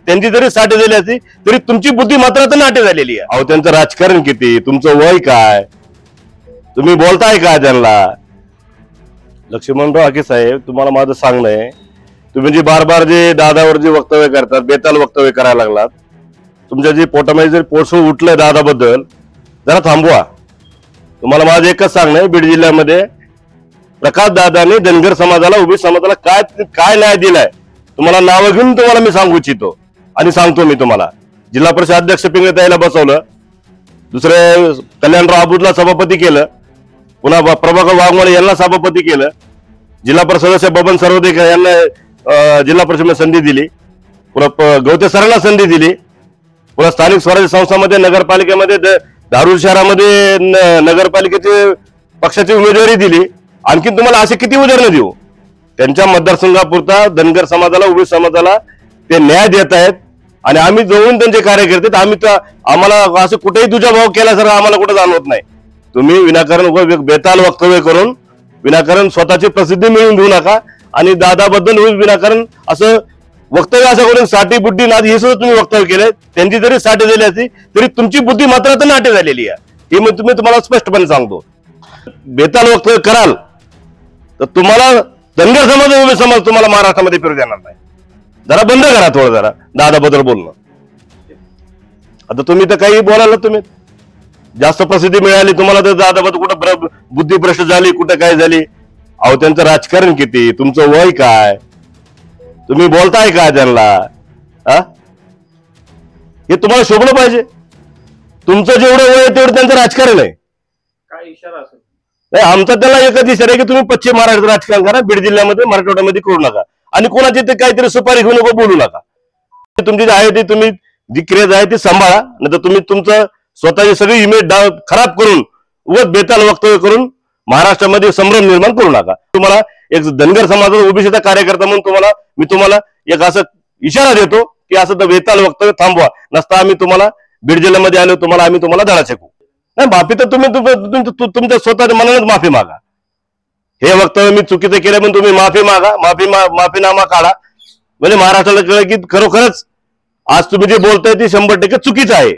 त्यांची जरी साठी झाली असती तरी तुमची बुद्धी मात्र आता नाटे झालेली आहे। अहो त्यांचं राजकारण किती, तुमचं वय काय, तुम्ही बोलताय का त्यांना? लक्ष्मणराव हाके साहेब, तुम्हाला माझं सांगणं आहे, तुम्ही जे बार बार जे दादावर जे वक्तव्य करतात, बेताल वक्तव्य करायला लागलात, तुमच्या जे पोटामध्ये जर पोटसू उठलंय दादाबद्दल, जरा थांबवा। तुम्हाला माझं एकच सांगणं आहे, बीड जिल्ह्यामध्ये प्रकाश दादाने धनगर समाजाला, ओबीसी समाजाला काय काय न्याय दिलाय, तुम्हाला नावं घेऊन तुम्हाला मी सांगू इच्छितो आणि सांगतो मी तुम्हाला। जिल्हा परिषद अध्यक्ष पिंगळताईला बसवलं, दुसरे कल्याणराव आबूदला सभापती केलं, पुन्हा प्रभाकर वाघमारे यांना सभापती केलं, जिल्हा परिषद सदस्य बबन सर्वदेकर यांना जिल्हा परिषदेमध्ये संधी दिली, पुन्हा गवते सरांना संधी दिली, पुन्हा स्थानिक स्वराज्य संस्थांमध्ये नगरपालिकेमध्ये धारूर शहरामध्ये नगरपालिकेचे पक्षाची उमेदवारी दिली। आणखी तुम्हाला असे किती उदाहरणं देऊ? त्यांच्या मतदारसंघापुरता धनगर समाजाला, ओबीसी समाजाला ते न्याय देत आहेत आणि आम्ही जवळून त्यांचे कार्यकर्ते, आम्ही तर आम्हाला असं कुठेही तुझा भाव केल्यासारखं आम्हाला कुठं जाणवत नाही। तुम्ही विनाकारण बेताल वक्तव्य करून विनाकारण स्वतःची प्रसिद्धी मिळवून घेऊ नका आणि दादाबद्दल विनाकारण असं वक्तव्य असं करून साठी बुद्धी नाद हे सुद्धा तुम्ही वक्तव्य केले। त्यांची जरी साठी झाली असती तरी तुमची बुद्धी मात्र आता नाटे झालेली आहे, हे मी तुम्हाला स्पष्टपणे सांगतो। बेताल वक्तव्य कराल तर तुम्हाला धनगर समाज, ओबीसी समाज तुम्हाला महाराष्ट्रामध्ये फिरू देणार नाही। जरा बंद करा थोडं, जरा दादाबद्दल बोलणं। आता तुम्ही तर काही बोलायला, तुम्ही जास्त प्रसिद्धी मिळाली तुम्हाला तर दादाबद्दल कुठं बुद्धी भ्रष्ट झाली, कुठं काय झाली? अहो त्यांचं राजकारण किती, तुमचं वय काय, तुम्ही बोलताय का त्यांना? हे तुम्हाला शोभलं पाहिजे। तुमचं जेवढं वय आहे तेवढं त्यांचं राजकारण आहे। काय इशारा असेल? नाही, आमचा त्याला एकच इशारा आहे की तुम्ही पश्चिम महाराष्ट्रात राजकारण करा, बीड जिल्ह्यामध्ये मराठवाड्यामध्ये करू नका आणि कोणाची ते काहीतरी सुपारी घेऊन बोलू नका। तुमची जी आहे ती तुम्ही जी क्रेज आहे ती सांभाळा, नाही तर तुम्ही तुमचं स्वतःची सगळी इमेज खराब करून उगाच बेताल वक्तव्य करून महाराष्ट्रामध्ये संभ्रम निर्माण करू नका। तुम्हाला एक धनगर समाजाचा, ओबीसीचा कार्यकर्ता म्हणून मी तुम्हाला एक असं इशारा देतो की असं तर बेताल वक्तव्य थांबवा, नसता आम्ही तुम्हाला बीड जिल्ह्यामध्ये आलो आम्ही तुम्हाला धडा शिकवू। नाही, माफी तर तुम्ही तुमच्या स्वतःच्या मनानेच माफी मागा। हे वक्तव्य मी चुकीचं केलं म्हणून तुम्ही माफी मागा, माफीनामा काढा, म्हणजे महाराष्ट्राला कळलं की खरोखरच आज तुम्ही जे बोलताय ते 100% चुकीचं आहे।